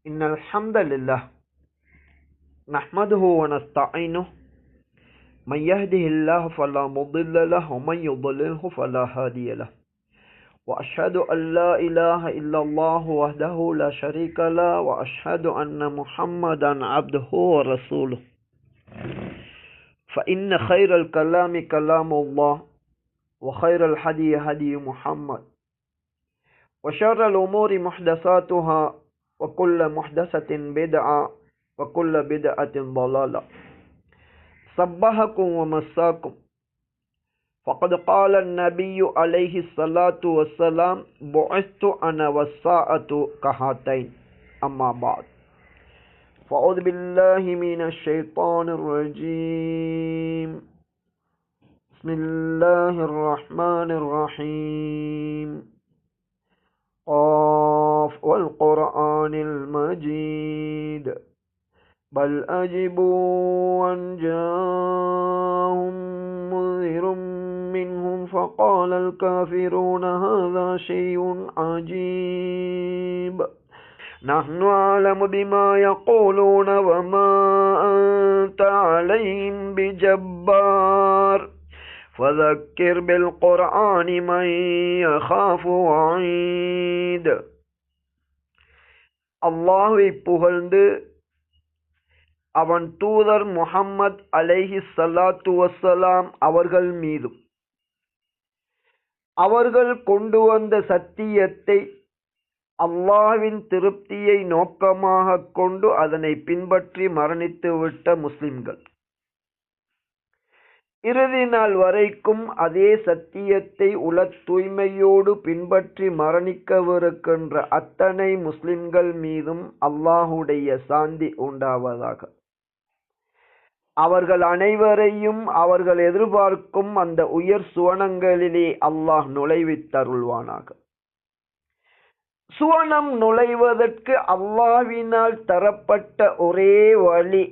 إن الحمد لله نحمده ونستعينه من يهده الله فلا مضل له ومن يضلله فلا هادي له وأشهد أن لا إله إلا الله وحده لا شريك له وأشهد أن محمدا عبده ورسوله فإن خير الكلام كلام الله وخير الهدي هدي محمد وشر الأمور محدثاتها وكل محدثة بدعة وكل بدعة ضلالة صبحكم ومساكم فقد قال النبي عليه الصلاة والسلام بعثت أنا والساعة كهاتين أما بعد فأعوذ بالله من الشيطان الرجيم بسم الله الرحمن الرحيم قاف والقرآن المجيد بل أجبوا أن جاءهم منذر منهم فقال الكافرون هذا شيء عجيب نحن أعلم بما يقولون وما أنت عليهم بجبار فذكر بالقرآن من يخاف وعيد. அல்லாஹ்வை புகழ்ந்து அவன் தூதர் முஹம்மது அலைஹி ஸலாத்து வஸ்ஸலாம் அவர்கள் மீதும் அவர்கள் கொண்டு வந்த சத்தியத்தை அல்லாஹ்வின் திருப்தியை நோக்கமாக கொண்டு அதனை பின்பற்றி மரணித்துவிட்ட முஸ்லிம்கள் இறுதி நாள் வரைக்கும் அதே சத்தியத்தை உள தூய்மையோடு பின்பற்றி மரணிக்கவிருக்கின்ற அத்தனை முஸ்லிம்கள் மீதும் அல்லாஹுடைய சாந்தி உண்டாவதாக. அவர்கள் அனைவரையும் அவர்கள் எதிர்பார்க்கும் அந்த உயர் சுவனங்களிலே அல்லாஹ் நுழைவித்தருள்வானாக. சுவனம் நுழைவதற்கு அல்லாஹ்வினால் தரப்பட்ட ஒரே வழி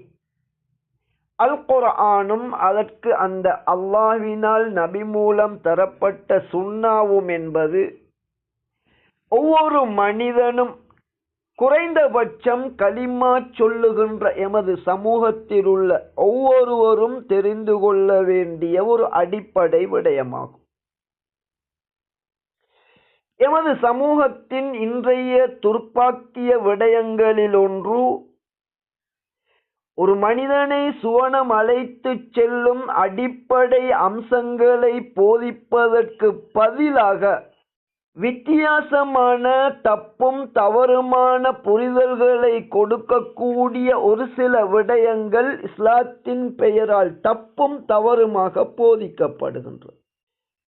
அல் குர்ஆனும் அதற்கு அந்த அல்லாஹ்வினால் நபி மூலம் தரப்பட்ட சுன்னாவும் என்பது ஒவ்வொரு மனிதனும் குறைந்தபட்சம் கலிமா சொல்லுகின்ற எமது சமூகத்தில் உள்ள ஒவ்வொருவரும் தெரிந்து கொள்ள வேண்டிய ஒரு அடிப்படை விடயமாகும். எமது சமூகத்தின் இன்றைய துர்ப்பாக்கிய விடயங்களில் ஒன்று ஒரு மனிதனை சுவனம் அழைத்து செல்லும் அடிப்படை அம்சங்களை போதிப்பதற்கு பதிலாக வித்தியாசமான தப்பும் தவறுமான புரிதல்களை கொடுக்கக்கூடிய ஒரு சில விடயங்கள் இஸ்லாத்தின் பெயரால் தப்பும் தவறுமாக போதிக்கப்படுகின்றது.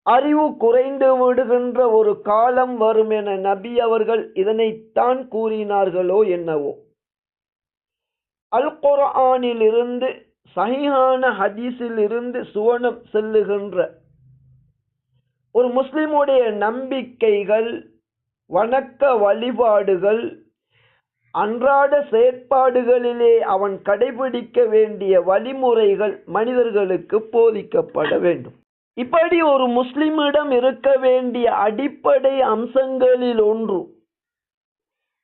அறிவு குறைந்து விடுகின்ற ஒரு காலம் வரும் என நபி அவர்கள் இதனைத்தான் கூறினார்களோ என்னவோ. அல் குர்ஆனில் இருந்து சஹீஹான ஹதீஸில் இருந்து சுவனம் செல்லுகின்ற ஒரு முஸ்லிமுடைய நம்பிக்கைகள், வணக்க வழிபாடுகள், அன்றாட செயற்பாடுகளிலே அவன் கடைபிடிக்க வேண்டிய வழிமுறைகள் மனிதர்களுக்கு போதிக்கப்பட வேண்டும். இப்படி ஒரு முஸ்லிமிடம் இருக்க வேண்டிய அடிப்படை அம்சங்களில் ஒன்று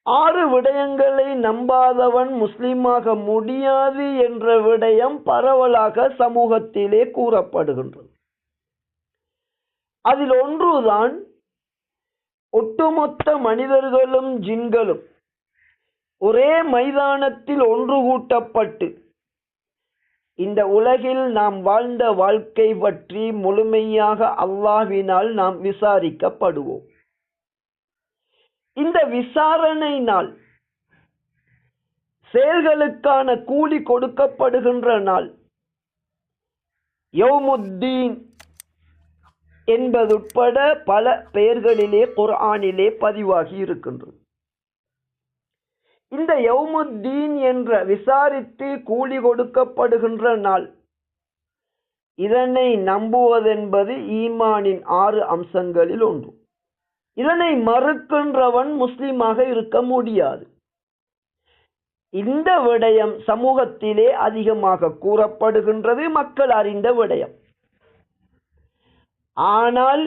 6 விடயங்களை நம்பாதவன் முஸ்லிமாக முடியாது என்ற விடயம் பரவலாக சமூகத்திலே கூறப்படுகின்றது. அதில் ஒன்றுதான் ஒட்டுமொத்த மனிதர்களும் ஜின்களும் ஒரே மைதானத்தில் ஒன்று கூட்டப்பட்டு இந்த உலகில் நாம் வாழ்ந்த வாழ்க்கை பற்றி முழுமையாக அல்லாஹ்வினால் நாம் விசாரிக்கப்படுவோம். இந்த விசாரணை நாள் செயல்களுக்கான கூலி கொடுக்கப்படுகின்ற நாள் யௌமுத்தீன் என்பதுட்பட பல பெயர்களிலே குர்ஆனிலே பதிவாகி இருக்கின்றது. இந்த யௌமுத்தீன் என்ற விசாரித்து கூலி கொடுக்கப்படுகின்ற நாள், இதனை நம்புவதென்பது ஈமானின் 6 அம்சங்களில் ஒன்று. இதனை மறுக்கின்றவன் முஸ்லிமாக இருக்க முடியாது. இந்த விடயம் சமூகத்திலே அதிகமாக கூறப்படுகின்றது, மக்கள் அறிந்த விடயம். ஆனால்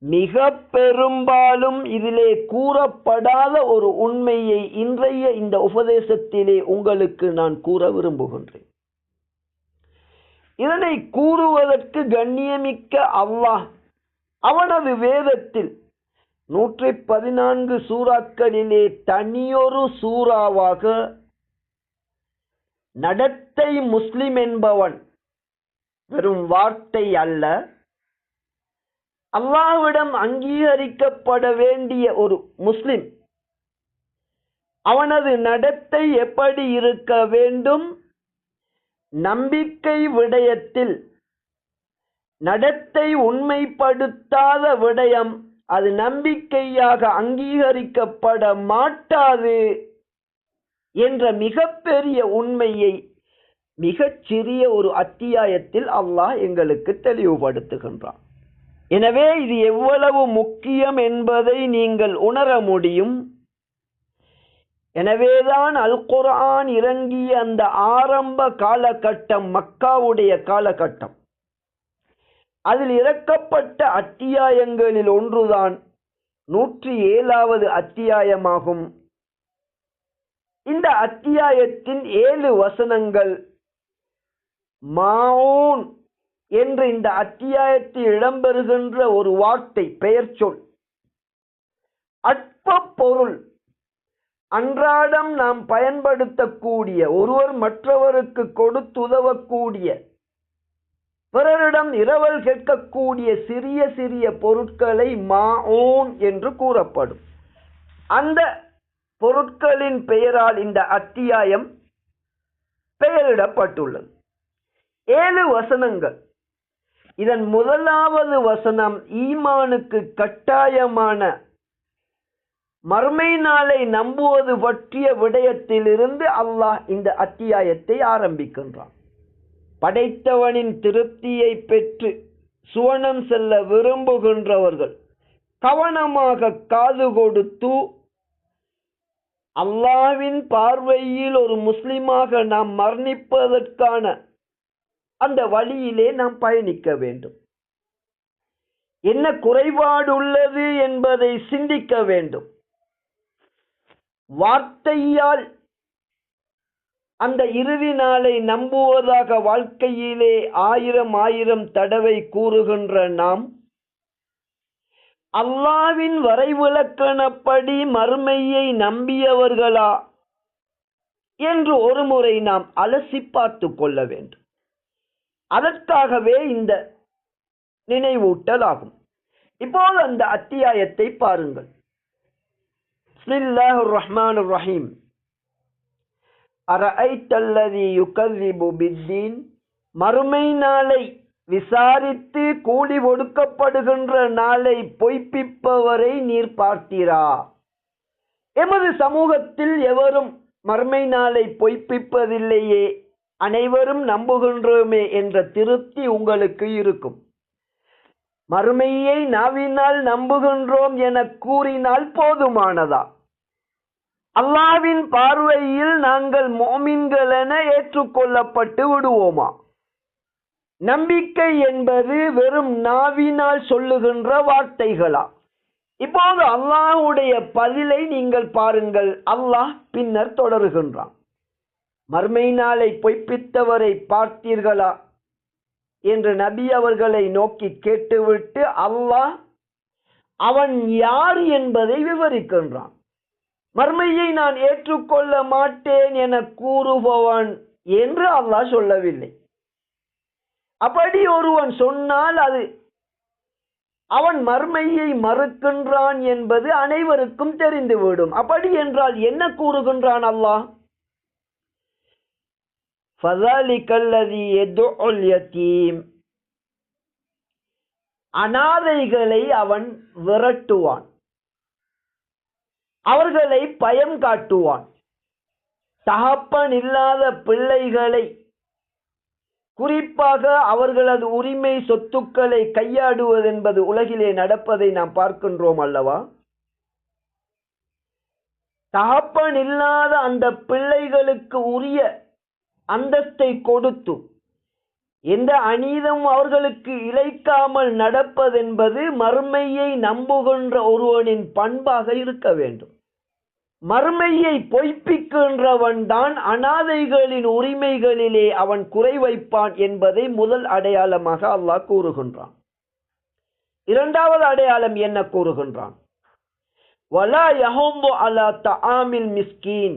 மிக பெரும்பாலும் இதிலே கூறப்படாத ஒரு உண்மையை இன்றைய இந்த உபதேசத்திலே உங்களுக்கு நான் கூற விரும்புகின்றேன். இதனை கூறுவதற்கு கண்ணியமிக்க அல்லாஹ் அவனது வேதத்தில் 114 சூறாக்களிலே தனியொரு சூறாவாக நடத்தை முஸ்லிம் என்பவன் வெறும் வார்த்தை அல்ல, அல்லாஹ்விடம் அங்கீகரிக்கப்பட வேண்டிய ஒரு முஸ்லிம், அவனது நடத்தை எப்படி இருக்க வேண்டும், நம்பிக்கை விடயத்தில் நடத்தை உண்மைப்படுத்தாத விடயம் அது நம்பிக்கையாக அங்கீகரிக்கப்பட மாட்டாது என்ற மிகப்பெரிய உண்மையை மிகச் சிறிய ஒரு அத்தியாயத்தில் அல்லாஹ் எங்களுக்கு தெளிவுபடுத்துகின்றான். எனவே இது எவ்வளவு முக்கியம் என்பதை நீங்கள் உணர முடியும். எனவேதான் அல் குர்ஆன் இறங்கிய அந்த ஆரம்ப காலகட்டம் மக்காவுடைய காலகட்டம், அதில் இறக்கப்பட்ட அத்தியாயங்களில் ஒன்றுதான் 107வது அத்தியாயமாகும். இந்த அத்தியாயத்தின் 7 வசனங்கள் மாஊன் என்று இந்த அத்தியாயத்தில் இடம்பெறுகின்ற ஒரு வார்த்தை, பெயர் சொல், அற்ப பொருள், அன்றாடம் நாம் பயன்படுத்தக்கூடிய, ஒருவர் மற்றவருக்கு கொடுத்துதவக்கூடிய, பிறரிடம் இரவல் கேட்கக்கூடிய சிறிய சிறிய பொருட்களை மாஊன் என்று கூறப்படும். அந்த பொருட்களின் பெயரால் இந்த அத்தியாயம் பெயரிடப்பட்டுள்ளது. 7 வசனங்கள். இதன் முதலாவது வசனம் ஈமானுக்கு கட்டாயமான மறுமை நாளை நம்புவது பற்றிய விடயத்திலிருந்து அல்லாஹ் இந்த அத்தியாயத்தை ஆரம்பிக்கின்றான். படைத்தவனின் திருப்தியை பெற்று சுவனம் செல்ல விரும்புகின்றவர்கள் கவனமாக காது கொடுத்து அல்லாஹ்வின் பார்வையில் ஒரு முஸ்லிமாக நாம் மரணிப்பதற்கான அந்த வழியிலே நாம் பயணிக்க வேண்டும். என்ன குறைபாடு உள்ளது என்பதை சிந்திக்க வேண்டும். வார்த்தையால் அந்த இறுதி நாளை நம்புவதாக வாழ்க்கையிலே 1000 தடவை கூறுகின்ற நாம் அல்லாஹ்வின் வரைவிலக்கணப்படி மறுமையை நம்பியவர்களா என்று ஒரு முறை நாம் அலசி பார்த்து கொள்ள வேண்டும். அதற்காகவே இந்த நினைவூட்டல் ஆகும். இப்போது அந்த அத்தியாயத்தை பாருங்கள். பிஸ்மில்லாஹிர் ரஹ்மானிர் ரஹீம். அரஐத்தல்லதி யுகذிபு பித்தீன், மறுமை நாளை விசாரித்து கூலி ஒடுக்கப்படுகின்ற நாளை பொய்ப்பிப்பவரை நீர் பார்த்தீரா? எமது சமூகத்தில் எவரும் மறுமை நாளை பொய்ப்பிப்பதில்லையே, அனைவரும் நம்புகின்றோமே என்ற திருப்தி உங்களுக்கு இருக்கும். மறுமையை நாவினால் நம்புகின்றோம் என கூறினால் போதுமானதா? அல்லாஹ்வின் பார்வையில் நாங்கள் முஃமின்கள் என ஏற்றுக்கொள்ளப்பட்டு விடுவோமா? நம்பிக்கை என்பது வெறும் நாவினால் சொல்லுகின்ற வார்த்தைகளா? இப்போது அல்லாஹ்வுடைய பதிலை நீங்கள் பாருங்கள். அல்லாஹ் பின்னர் தொடருகின்றான். மறுமை நாளை பொய்ப்பித்தவரை பார்த்தீர்களா என்று நபி அவர்களை நோக்கி கேட்டுவிட்டு அல்லாஹ் அவன் யார் என்பதை விவரிக்கின்றான். மறுமையை நான் ஏற்றுக்கொள்ள மாட்டேன் என கூறுபவன் என்று அல்லாஹ் சொல்லவில்லை. அப்படி ஒருவன் சொன்னால் அது அவன் மறுமையை மறுக்கின்றான் என்பது அனைவருக்கும் தெரிந்துவிடும். அப்படி என்றால் என்ன கூறுகின்றான் அல்லாஹ்? ஃபஸாலிகல்லதி யதுல் யதீம், அனாதைகளை அவன் விரட்டுவான், அவர்களை பயம் காட்டுவான். தகப்பன் இல்லாத பிள்ளைகளை, குறிப்பாக அவர்களது உரிமை சொத்துக்களை கையாடுவது என்பது உலகிலே நடப்பதை நாம் பார்க்கின்றோம் அல்லவா? தகப்பன் இல்லாத அந்த பிள்ளைகளுக்கு உரிய அந்தஸ்தை கொடுத்து எந்த அநீதம் அவர்களுக்கு இழைக்காமல் நடப்பதென்பது மறுமையை நம்புகின்ற ஒருவனின் பண்பாக இருக்க வேண்டும். மறுமையை பொய்ப்பிக்கின்றவன் தான் அனாதைகளின் உரிமைகளிலே அவன் குறை வைப்பான் என்பதை முதல் அடையாளமாக அல்லாஹ் கூறுகின்றான். இரண்டாவது அடையாளம் என்ன கூறுகின்றான்? வலா யஹும்மு அலா தஆமில் மிஸ்கீன்.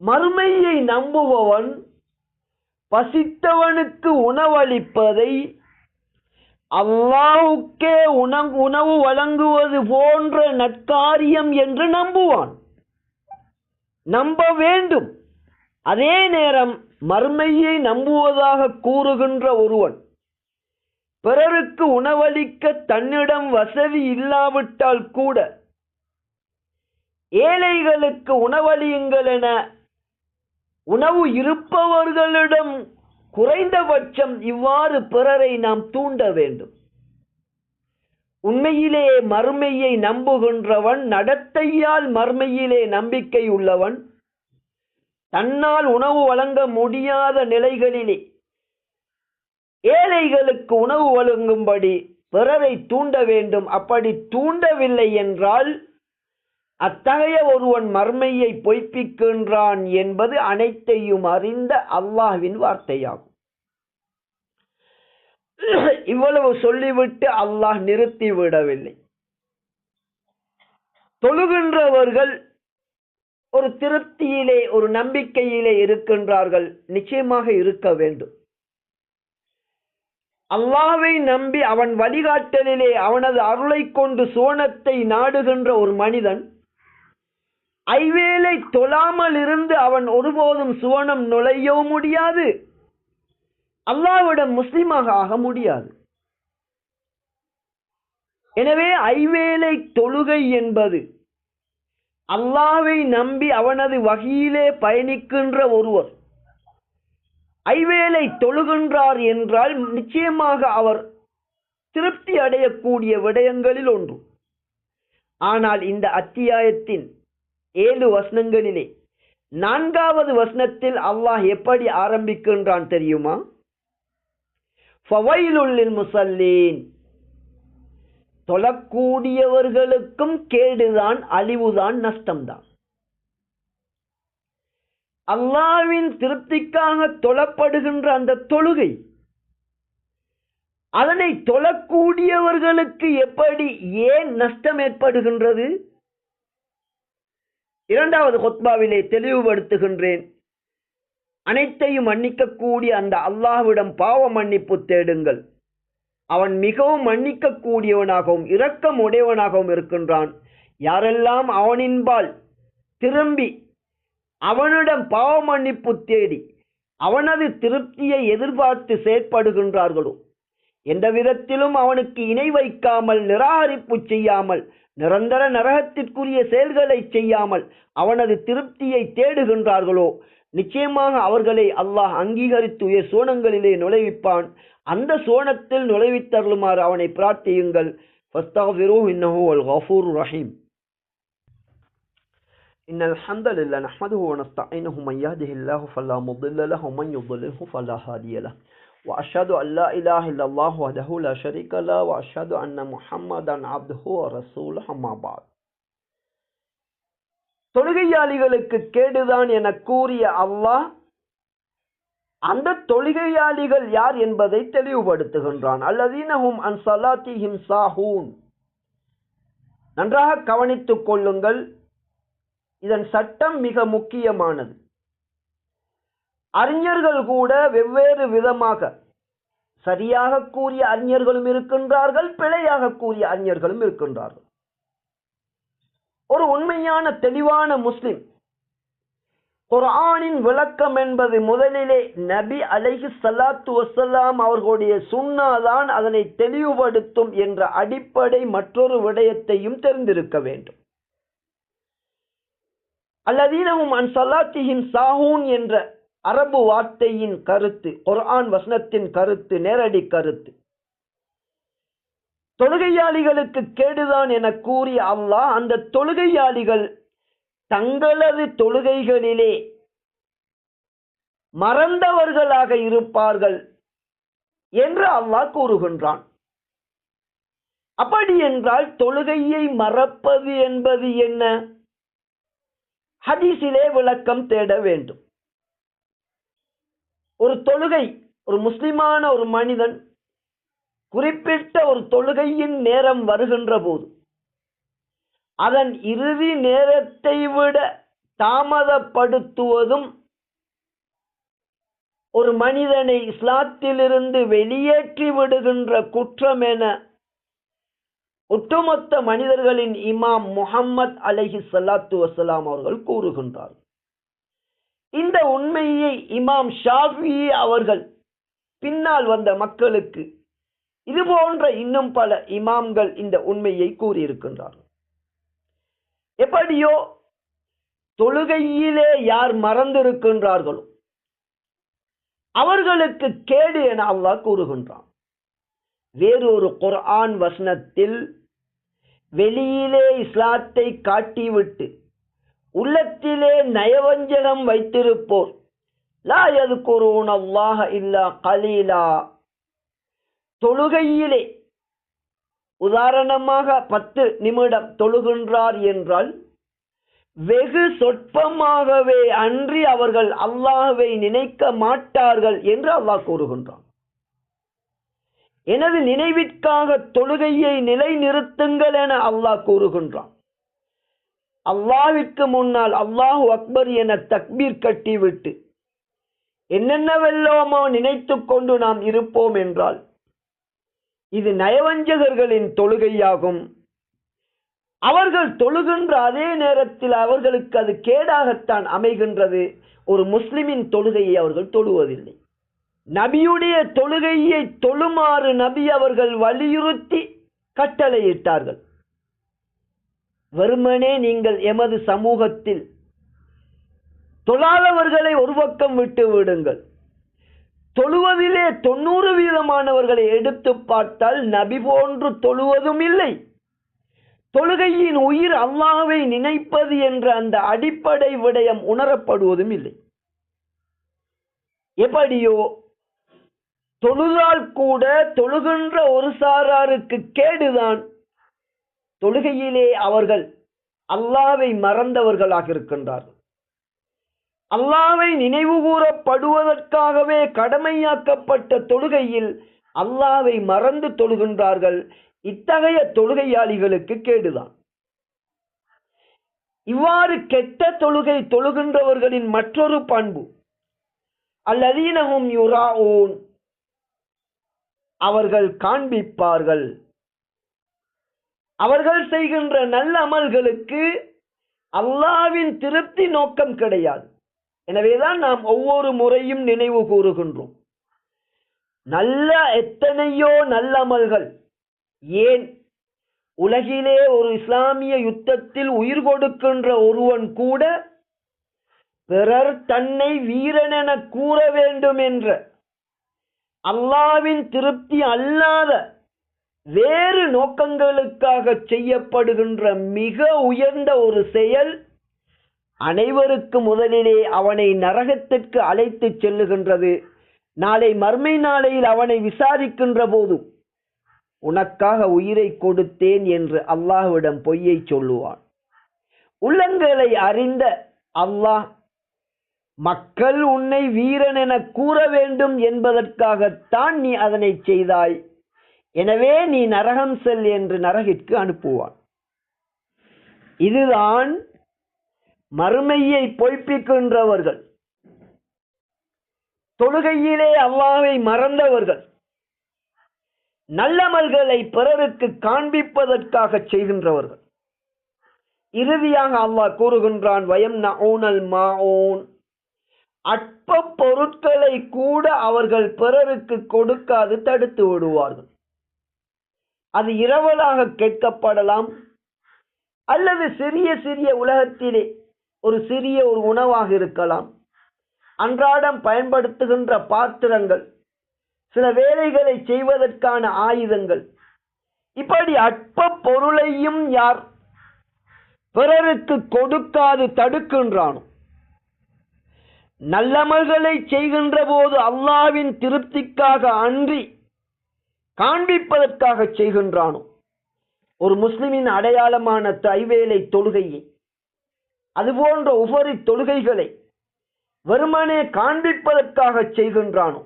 மறுமையை நம்புபவன் பசித்தவனுக்கு உணவளிப்பதை அல்லாஹ்வுக்கே உணவு வழங்குவது போன்ற நற்காரியம் என்று நம்புவான், நம்ப வேண்டும். அதே நேரம் மறுமையை நம்புவதாக கூறுகின்ற ஒருவன் பிறருக்கு உணவளிக்க தன்னிடம் வசதி இல்லாவிட்டால் கூட ஏழைகளுக்கு உணவளியுங்கள் என உணவு இருப்பவர்களிடம் குறைந்தபட்சம் இவ்வாறு பிறரை நாம் தூண்ட வேண்டும். உண்மையிலே மறுமையை நம்புகின்றவன், நடத்தையால் மறுமையிலே நம்பிக்கை உள்ளவன், தன்னால் உணவு வழங்க முடியாத நிலைகளிலே ஏழைகளுக்கு உணவு வழங்கும்படி பிறரை தூண்ட வேண்டும். அப்படி தூண்டவில்லை என்றால் அத்தகைய ஒருவன் மறுமையை பொய்ப்பிக்கின்றான் என்பது அனைத்தையும் அறிந்த அல்லாஹ்வின் வார்த்தையாகும். இவ்வளவு சொல்லிவிட்டு அல்லாஹ் நிறுத்திவிடவில்லை. தொழுகின்றவர்கள் ஒரு திருப்தியிலே, ஒரு நம்பிக்கையிலே இருக்கின்றார்கள், நிச்சயமாக இருக்க வேண்டும். அல்லாஹ்வை நம்பி அவன் வழிகாட்டலிலே அவனது அருளை கொண்டு சுவனத்தை நாடுகின்ற ஒரு மனிதன் ஐவேளை தொழாமல் இருந்து அவன் ஒருபோதும் சுவனம் நுழையவும் முடியாது, அல்லாஹ்விடம் முஸ்லிமாக ஆக முடியாது. எனவே ஐவேளை தொழுகை என்பது அல்லாஹ்வை நம்பி அவனது வகையிலே பயணிக்கின்ற ஒருவர் ஐவேளை தொழுகின்றார் என்றால் நிச்சயமாக அவர் திருப்தி அடையக்கூடிய விடயங்களில் ஒன்று. ஆனால் இந்த அத்தியாயத்தின் 7 வசனங்களிலே 4வது வசனத்தில் அல்லாஹ் எப்படி ஆரம்பிக்கின்றான் தெரியுமா? ஃபவைலுல் லில் முஸல்லீன். தொழக்கூடியவர்களுக்கும் கேடுதான், அழிவுதான், நஷ்டம்தான். அல்லாஹ்வின் திருப்திக்காக தொழப்படுகின்ற அந்த தொழுகை, அதனை தொழக்கூடியவர்களுக்கு எப்படி, ஏன் நஷ்டம் ஏற்படுகின்றது? 2வது குத்பாவிலே தெளிவுபடுத்துகின்றேன். அனைத்தையும் மன்னிக்கக்கூடிய அந்த அல்லாஹ்விடம் பாவ மன்னிப்பு தேடுங்கள். அவன் மிகவும் மன்னிக்க கூடியவனாகவும் இரக்கம் உடையவனாகவும் இருக்கின்றான். யாரெல்லாம் அவனின்பால் திரும்பி அவனிடம் பாவ மன்னிப்பு தேடி அவனது திருப்தியை எதிர்பார்த்து செயற்படுகின்றார்களோ, எந்த விதத்திலும் அவனுக்கு இணை வைக்காமல், நிராகரிப்பு செய்யாமல், நிரந்தர நரகத்திற்குரிய செயல்களை செய்யாமல் அவனது திருப்தியை தேடுகின்றார்களோ, நிச்சயமாக அவர்களை அல்லாஹ் அங்கீகரித்து உயர் சோனங்களிலே நுழைவிப்பான். அந்த சோனத்தில் நுழைவித்தருளுமாறு அவனை பிரார்த்தியுங்கள். ஃபஸ்தக்ஃபிரூஹு இன்னஹு வல் கஃபூருர் ரஹீம். இன்னல் ஹம்தலில்லாஹி நஹ்மதுஹு வ நஸ்தஈனுஹு மன் யஹ்திஹில்லாஹு ஃபலா முضل லஹு வ மன் யுضللஹு ஃபலா ஹாதிய லஹு வ அஷ்ஹது அன் லா இலாஹா இல்லல்லாஹு வஹ்தஹு லா ஷரீக லஹு வ அஷ்ஹது அன்ன முஹம்மதன் அப்துஹு வ ரசூலுஹு அம்மா பஅத். தொழுகையாளிகளுக்கு கேடுதான் என கூறிய அல்லாஹ் அந்த தொழுகையாளிகள் யார் என்பதை தெளிவுபடுத்துகின்றான். அல்லதீனஹும் அன் ஸலாத்திஹிம் சாஹூன். நன்றாக கவனித்துக் கொள்ளுங்கள், இதன் சட்டம் மிக முக்கியமானது. அறிஞர்கள் கூட வெவ்வேறு விதமாக சரியாக கூறிய அறிஞர்களும் இருக்கின்றார்கள், பிழையாக கூறிய அறிஞர்களும் இருக்கின்றார்கள். ஒரு உண்மையான தெளிவான முஸ்லிம் குர்ஆனின் விளக்கம் என்பது முதலிலே நபி அலைஹிஸ்ஸலாத்து வஸ்ஸலாம் அவர்களுடைய சுன்னா தான் அதனை தெளிவுபடுத்தும் என்ற அடிப்படை மற்றொரு விடயத்தையும் தெரிந்திருக்க வேண்டும். அல்லதீனஹும் அன் ஸலாத்திஹிம் சாஹூன் என்ற அரபு வார்த்தையின் கருத்து, குர்ஆன் வசனத்தின் கருத்து, நேரடி கருத்து. தொழுகையாளிகளுக்கு கேடுதான் என கூறிய அல்லாஹ் அந்த தொழுகையாளிகள் தங்களது தொழுகைகளிலே மறந்தவர்களாக இருப்பார்கள் என்று அல்லாஹ் கூறுகின்றான். அப்படி என்றால் தொழுகையை மறப்பது என்பது என்ன? ஹதீஸிலே விளக்கம் தேட வேண்டும். ஒரு தொழுகை, ஒரு முஸ்லிமான ஒரு மனிதன் குறிப்பிட்ட ஒரு தொழுகையின் நேரம் வருகின்ற போது அதன் இறுதி நேரத்தை விட தாமதப்படுத்துவதும் ஒரு மனிதனை இஸ்லாத்திலிருந்து வெளியேற்றி விடுகின்ற குற்றம் என ஒட்டுமொத்த மனிதர்களின் இமாம் முஹம்மது அலைஹிஸ்ஸலாத்து வஸ்ஸலாம் அவர்கள் கூறுகின்றார். இந்த உண்மையை இமாம் ஷாஃபிஈ அவர்கள் பின்னால் வந்த மக்களுக்கு இது போன்ற இன்னும் பல இமாம்கள் இந்த உண்மையை கூறியிருக்கின்றார்கள். எப்படியோ தொழுகையிலே யார் மறந்திருக்கின்றார்களோ அவர்களுக்கு கேடு என அல்லாஹ் கூறுகின்றான். வேறொரு குர்ஆன் வசனத்தில் வெளியிலே இஸ்லாத்தை காட்டிவிட்டு உள்ளத்திலே நயவஞ்சகம் வைத்திருப்போர் லா யذ்குரூன அல்லாஹ இல்லா கலீலா, தொழுகையிலே உதாரணமாக 10 நிமிடம் தொழுகின்றார் என்றால் வெகு சொற்பமாகவே அன்றி அவர்கள் அல்லாஹ்வை நினைக்க மாட்டார்கள் என்று அல்லாஹ் கூறுகின்றான். எனது நினைவிற்காக தொழுகையை நிலைநிறுத்துங்கள் என அல்லாஹ் கூறுகின்றான். அல்லாஹ்விற்கு முன்னால் அல்லாஹு அக்பர் என தக்பீர் கட்டிவிட்டு என்னென்னவெல்லாமோ நினைத்து கொண்டு நாம் இருப்போம் என்றால் இது நயவஞ்சகர்களின் தொழுகையாகும். அவர்கள் தொழுகின்ற அதே நேரத்தில் அவர்களுக்கு அது கேடாகத்தான் அமைகின்றது. ஒரு முஸ்லிமின் தொழுகையை அவர்கள் தொழுவதில்லை. நபியுடைய தொழுகையை தொழுமாறு நபி அவர்கள் வலியுறுத்தி கட்டளையிட்டார்கள். வெறுமனே நீங்கள் எமது சமூகத்தில் தொழாதவர்களை ஒரு பக்கம் விட்டு விடுங்கள், தொழுவதிலே 90% எடுத்து பார்த்தால் நபி போன்று தொழுவதும் இல்லை. தொழுகையின் உயிர் அல்லாஹ்வை நினைப்பது என்ற அந்த அடிப்படை விடயம் உணரப்படுவதும் இல்லை. எப்படியோ தொழுதால் கூட தொழுகின்ற ஒரு சாராருக்கு கேடுதான். தொழுகையிலே அவர்கள் அல்லாஹ்வை மறந்தவர்களாக இருக்கின்றார்கள். அல்லாஹ்வை நினைவு கூறப்படுவதற்காகவே கடமையாக்கப்பட்ட தொழுகையில் அல்லாஹ்வை மறந்து தொழுகின்றார்கள். இத்தகைய தொழுகையாளிகளுக்கு கேடுதான். இவ்வாறு கெட்ட தொழுகை தொழுகின்றவர்களின் மற்றொரு பண்பு அல்லதீனஹும் யுராஊன், அவர்கள் காண்பிப்பார்கள். அவர்கள் செய்கின்ற நல்ல அமல்களுக்கு அல்லாஹ்வின் திருப்தி நோக்கம் கிடையாது. எனவேதான் நாம் ஒவ்வொரு முறையும் நினைவு கூறுகின்றோம். நல்ல எத்தனையோ நல்ல அமல்கள், ஏன் உலகிலே ஒரு இஸ்லாமிய யுத்தத்தில் உயிர் கொடுக்கின்ற ஒருவன் கூட பிறர் தன்னை வீரன் என கூற வேண்டும் என்ற அல்லாஹ்வின் திருப்தி அல்லாத வேறு நோக்கங்களுக்காக செய்யப்படுகின்ற மிக உயர்ந்த ஒரு செயல் அனைவருக்கு முதலிலே அவனை நரகத்திற்கு அழைத்து செல்லுகின்றது. நாளை மர்மை நாளையில் அவனை விசாரிக்கின்ற போது உனக்காக உயிரை கொடுத்தேன் என்று அல்லாஹ்விடம் பொய்யை சொல்லுவான். உள்ளங்களை அறிந்த அல்லாஹ் மக்கள் உன்னை வீரன் என கூற வேண்டும் என்பதற்காகத்தான் நீ அதனை செய்தாய், எனவே நீ நரகம் செல் என்று நரகிற்கு அனுப்புவான். இதுதான் மறுமையை பொய்ப்பிக்கின்றவர்கள், தொழுகையிலே அல்லாஹ்வை மறந்தவர்கள், நல்லமல்களை பிறருக்கு காண்பிப்பதற்காக செய்கின்றவர்கள். இறுதியாக அல்லாஹ் கூறுகின்றான், வயம்னஊனல் மாஊன், அற்ப பொருட்களை கூட அவர்கள் பிறருக்கு கொடுக்காது தடுத்து விடுவார்கள். அது இரவலாக கேட்கப்படலாம், அல்லது சிறிய சிறிய உலகத்திலே ஒரு சிறிய ஒரு உணவாக இருக்கலாம், அன்றாடம் பயன்படுத்துகின்ற பாத்திரங்கள், சில வேலைகளை செய்வதற்கான ஆயுதங்கள். இப்படி அற்ப பொருளையும் யார் பிறருக்கு கொடுக்காது தடுக்கின்றானோ, நல்லமல்களை செய்கின்ற போது அல்லாஹ்வின் திருப்திக்காக அன்றி காண்பிப்பதற்காக செய்கின்றானோ, ஒரு முஸ்லிமின் அடையாளமான ஐவேளை தொழுகையை, அதுபோன்ற உபரி தொழுகைகளை வெறுமனே காண்பிப்பதற்காக செய்கின்றானோ,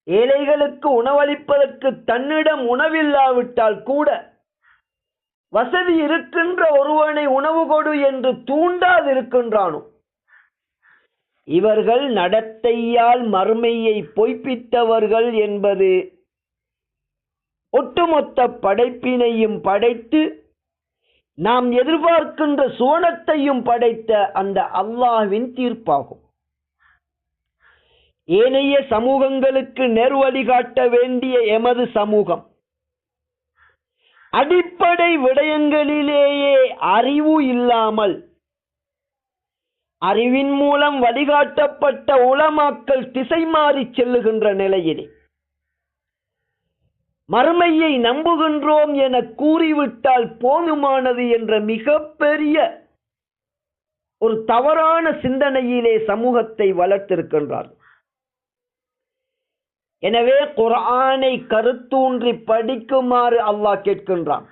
ஏழைகளுக்கு உணவளிப்பதற்கு தன்னிடம் உணவில்லாவிட்டால் கூட வசதி இருக்கின்ற ஒருவனை உணவு கொடு என்று தூண்டாதிருக்கின்றானோ, இவர்கள் நடத்தையால் மறுமையை பொய்ப்பித்தவர்கள் என்பது ஒட்டுமொத்த படைப்பினையும் படைத்து நாம் எதிர்பார்க்கின்ற சுவனத்தையும் படைத்த அந்த அல்லாஹ்வின் தீர்ப்பாகும். ஏனைய சமூகங்களுக்கு நேர்வழி காட்ட வேண்டிய எமது சமூகம் அடிப்படை விடயங்களிலேயே அறிவு இல்லாமல், அறிவின் மூலம் வழிகாட்டப்பட்ட உலமாக்கள் திசை மாறி செல்லுகின்ற நிலையிலே மறுமையை நம்புகின்றோம் என கூறிவிட்டால் போதுமானது என்ற மிகப்பெரிய ஒரு தவறான சிந்தனையிலே சமூகத்தை வளர்த்திருக்கின்றார். எனவே குர்ஆனை கருத்தூன்றி படிக்குமாறு அல்லாஹ் கேட்கின்றான்.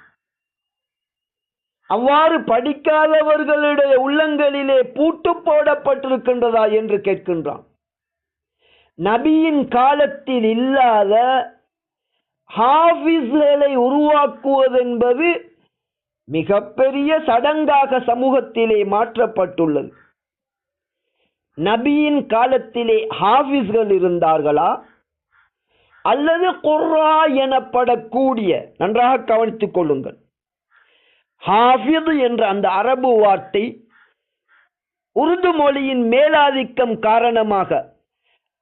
அவ்வாறு படிக்காதவர்களுடைய உள்ளங்களிலே பூட்டு போடப்பட்டிருக்கின்றதா என்று கேட்கின்றான். நபியின் காலத்தில் இல்லாத ஹாஃபிஸ்களை உருவாக்குவதென்பது மிகப்பெரிய சடங்காக சமூகத்திலே மாற்றப்பட்டுள்ளது. நபியின் காலத்திலே ஹாஃபிஸ்கள் இருந்தார்களா அல்லது குர்ரா எனப்படக்கூடிய, நன்றாக கவனித்துக் கொள்ளுங்கள், ஹாஃபிஸ் என்ற அந்த அரபு வார்த்தை உருது மொழியின் மேலாதிக்கம் காரணமாக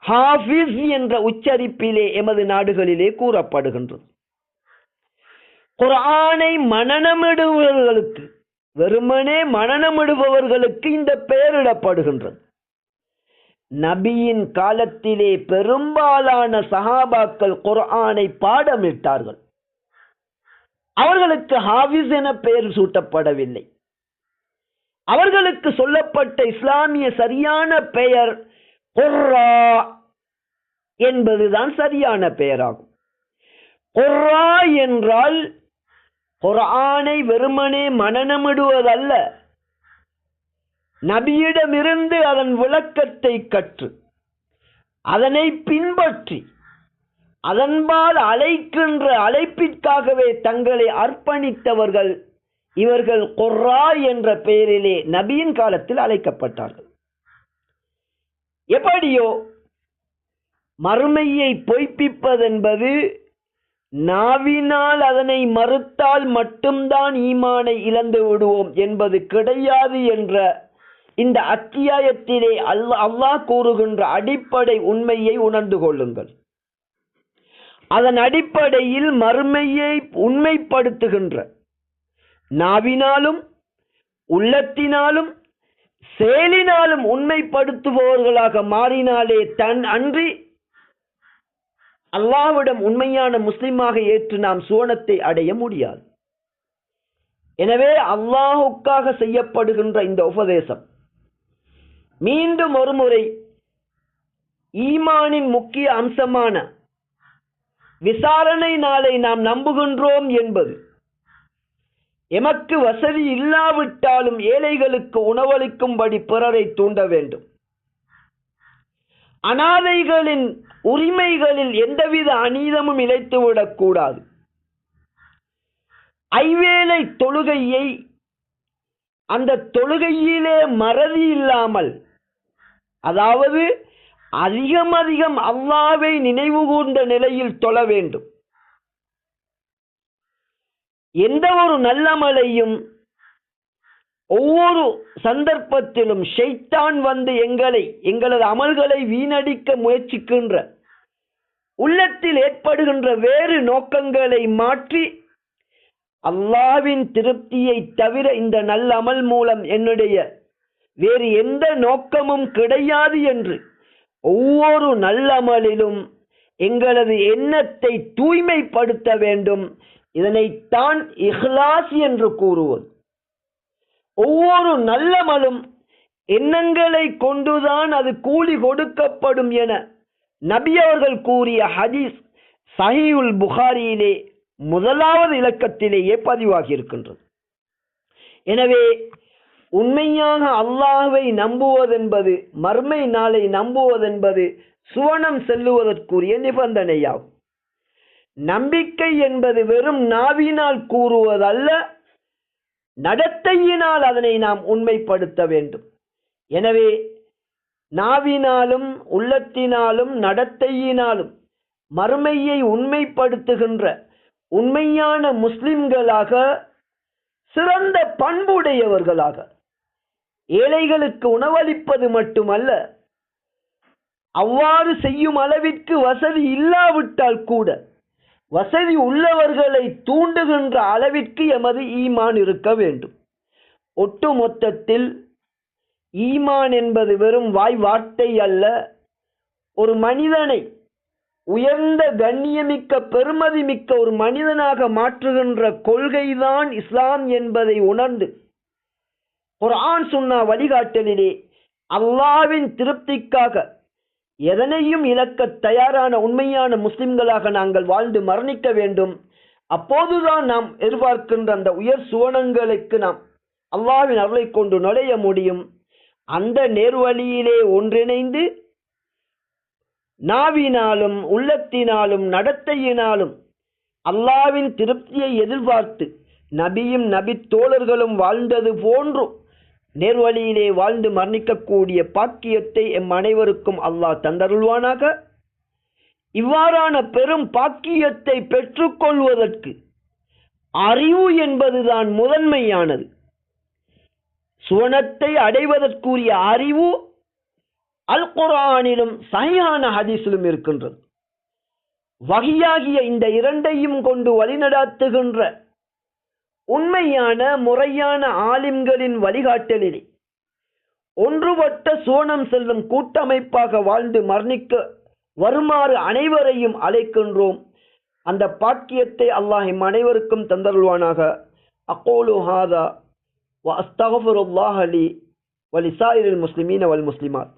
ஹாஃபிஸ் என்ற உச்சரிப்பிலே எமது நாடுகளிலே கூறப்படுகின்றது. குர்ஆனை மனனமிடுபவர்களுக்கு, வெறுமனே மனனமிடுபவர்களுக்கு இந்த பெயரிடப்படுகின்றது. நபியின் காலத்திலே பெரும்பாலான சஹாபாக்கள் குர்ஆனை பாடமிட்டார்கள். அவர்களுக்கு ஹாஃபிஸ் என பெயர் சூட்டப்படவில்லை. அவர்களுக்கு சொல்லப்பட்ட இஸ்லாமிய சரியான பெயர் குர்ரா என்பதுதான் சரியான பெயராகும். குர்ரா என்றால் குர்ஆனை வெறுமனே மனனமிடுவதல்ல, நபியிடமிருந்து அதன் விளக்கத்தை கற்று அதனை பின்பற்றி அதன்பால் அழைக்கின்ற அழைப்பிற்காகவே தங்களை அர்ப்பணித்தவர்கள் இவர்கள் குர்ரா என்ற பெயரிலே நபியின் காலத்தில் அழைக்கப்பட்டார்கள். எப்படியோ மறுமையை பொய்ப்பிப்பதென்பது நாவினால் அதனை மறுத்தால் மட்டும்தான் ஈமானை இழந்து விடுவோம் என்பது கிடையாது என்ற இந்த அத்தியாயத்திலே அல்லாஹ் கூறுகின்ற அடிப்படை உண்மையை உணர்ந்து கொள்ளுங்கள். அதன் அடிப்படையில் மறுமையை உண்மைப்படுத்துகின்ற நாவினாலும் உள்ளத்தினாலும் செயலினாலும் உண்மைப்படுத்துபவர்களாக மாறினாலே அன்றி அல்லாஹ்விடம் உண்மையான முஸ்லிமாக ஏற்று நாம் சுவனத்தை அடைய முடியாது. எனவே அல்லாஹுக்காக செய்யப்படுகின்ற இந்த உபதேசம் மீண்டும் ஒருமுறை ஈமானின் முக்கிய அம்சமான விசாரணை நாளை நாம் நம்புகின்றோம் என்பது, எமக்கு வசதி இல்லாவிட்டாலும் ஏழைகளுக்கு உணவளிக்கும்படி பிறரை தூண்ட வேண்டும், அனாதைகளின் உரிமைகளில் எந்தவித அநீதமும் இழைத்துவிடக் கூடாது, ஐவேளை தொழுகையை அந்த தொழுகையிலே மறதி இல்லாமல், அதாவது அதிகம் அல்லாஹ்வை நினைவு கூர்ந்த நிலையில் தொழ வேண்டும். எந்த ஒரு நல்லமலையும் ஒவ்வொரு சந்தர்ப்பத்திலும் ஷைத்தான் வந்து எங்களது அமல்களை வீணடிக்க முயற்சிக்கின்ற, உள்ளத்தில் ஏற்படுகின்ற வேறு நோக்கங்களை மாற்றி அல்லாஹ்வின் திருப்தியை தவிர இந்த நல்ல அமல் மூலம் என்னுடைய வேறு எந்த நோக்கமும் கிடையாது என்று ஒவ்வொரு நல்லமலிலும் எங்களது எண்ணத்தை தூய்மைப்படுத்த வேண்டும். இதனைத்தான் இஹ்லாஸ் என்று கூறுவது. ஒவ்வொரு நல்லமலும் எண்ணங்களை கொண்டுதான் அது கூலி கொடுக்கப்படும் என நபி அவர்கள் கூறிய ஹதீஸ் சஹீஹுல் புகாரியிலே முதலாவது இலக்கத்திலேயே பதிவாகி இருக்கின்றது. எனவே உண்மையாக அல்லாஹ்வை நம்புவதென்பது, மறுமை நாளை நம்புவதென்பது சுவனம் செல்லுவதற்குரிய நிபந்தனையாகும். நம்பிக்கை என்பது வெறும் நாவினால் கூறுவதல்ல, நடத்தையினால் அதனை நாம் உண்மைப்படுத்த வேண்டும். எனவே நாவினாலும் உள்ளத்தினாலும் நடத்தையினாலும் மறுமையை உண்மைப்படுத்துகின்ற உண்மையான முஸ்லிம்களாக, சிறந்த பண்புடையவர்களாக, ஏழைகளுக்கு உணவளிப்பது மட்டுமல்ல, அவ்வாறு செய்யும் அளவிற்கு வசதி இல்லாவிட்டால் கூட வசதி உள்ளவர்களை தூண்டுகின்ற அளவிற்கு எமது ஈமான் இருக்க வேண்டும். ஒட்டுமொத்தத்தில் ஈமான் என்பது வெறும் வாய் வார்த்தை அல்ல, ஒரு மனிதனை உயர்ந்த கண்ணியமிக்க பெருமதிமிக்க ஒரு மனிதனாக மாற்றுகின்ற கொள்கைதான் இஸ்லாம் என்பதை உணர்ந்து குர்ஆன் சுன்னா வழிகாட்டலிலே அல்லாஹ்வின் திருப்திக்காக எதனையும் இழக்க தயாரான உண்மையான முஸ்லிம்களாக நாங்கள் வாழ்ந்து மரணிக்க வேண்டும். அப்போதுதான் நாம் எதிர்பார்க்கின்ற அந்த உயர் சுவனங்களுக்கு நாம் அல்லாஹ்வின் அருளை கொண்டு நுழைய முடியும். அந்த நேர்வழியிலே ஒன்றிணைந்து நாவினாலும் உள்ளத்தினாலும் நடத்தையினாலும் அல்லாஹ்வின் திருப்தியை எதிர்பார்த்து நபியும் நபி தோழர்களும் வாழ்ந்தது போன்று நேர்வழியிலே வாழ்ந்து மரணிக்கக்கூடிய பாக்கியத்தை எம் அனைவருக்கும் அல்லாஹ் தந்தருள்வானாக. இவ்வாறான பெரும் பாக்கியத்தை பெற்றுக்கொள்வதற்கு அறிவு என்பதுதான் முதன்மையானது. சுவனத்தை அடைவதற்குரிய அறிவு அல் குர்ஆனிலும் சஹீஹான ஹதீஸிலும் இருக்கின்றது. வஹியாகிய இந்த இரண்டையும் கொண்டு வழிநடாத்துகின்ற உண்மையான முறையான ஆலிம்களின் வழிகாட்டலிலே ஒன்றுபட்ட சுவனம் செல்லும் கூட்டமைப்பாக வாழ்ந்து மரணிக்க வருமாறு அனைவரையும் அழைக்கின்றோம். அந்த பாக்கியத்தை அல்லாஹ் எம் அனைவருக்கும் தந்தருள்வானாக. அகூலு ஹாதா வ அஸ்தக்ஃபிருல்லாஹ லி வ லிசாயிரில் முஸ்லிமீன வல் முஸ்லிமாத்.